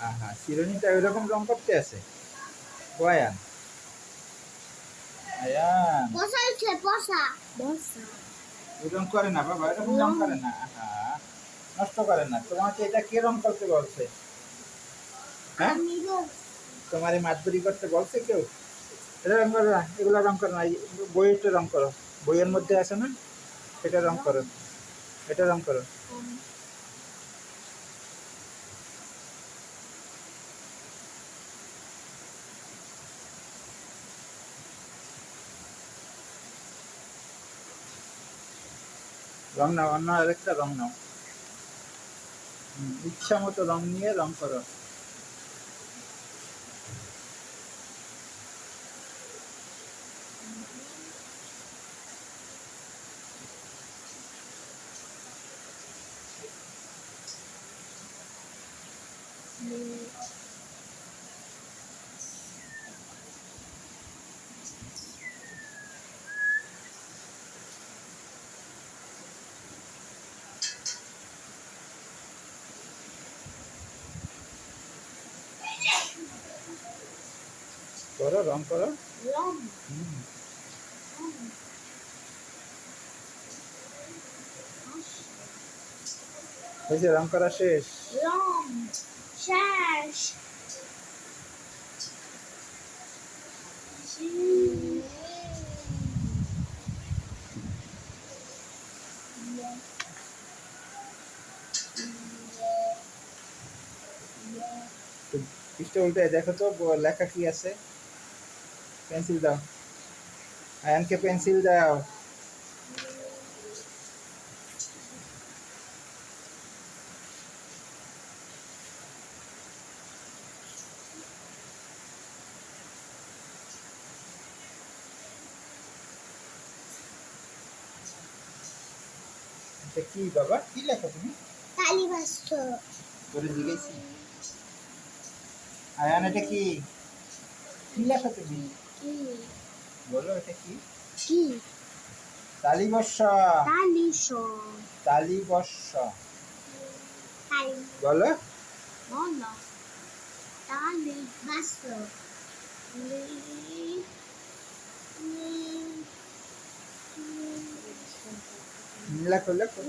আহা, চিরুনিটা ওইরকম রং করতে আছে। বয়ান আয়ান ওই রং করে না বাবা, এরকম রং করে না। আহা, নষ্ট করে না। তোমাকে এটা কে রং করতে বলছে? হ্যাঁ, তোমার মাতবরি করতে বলছে কেউ? এটা রং করো না, এগুলো রং করো না। বইটা রং করো, বইয়ের মধ্যে আছে না, এটা রং করো, এটা রং করো। রং নাও, অন্য আরেকটা রং নাও। ইচ্ছা মতো রং নিয়ে রং করো। করো, রং করো। হয়েছে, রং করা শেষ। পৃষ্ঠা উল্টে দেখো তো লেখা কি আছে। পেন্সিল দাও, আয়ানকে পেন্সিল দাও। এটা কি বাবা, কি লেখো তুমি? তোরে জিজ্ঞেসি। আয়ান এটা কি, কি লেখো তুমি? বলো এটা কি? তালিবর্ষ। তালিবর্ষ বলো। লেখো লেখো।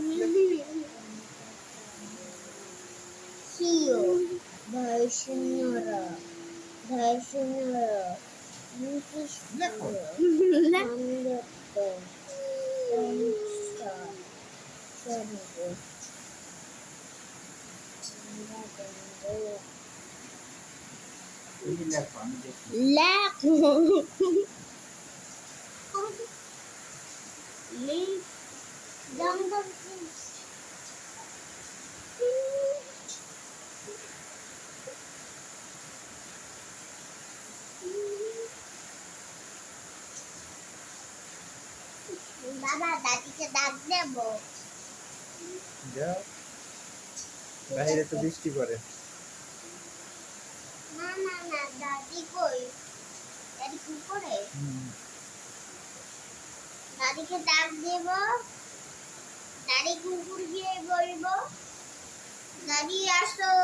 বাবা দাদিকে ডাক দেব। যাও, বাইরে তো বৃষ্টি পড়ে। না না না, দাদি কই? দাদি কি করে? দাদিকে ডাক দেব, দাদি কুকুর গিয়ে বলবো দাদি আসো।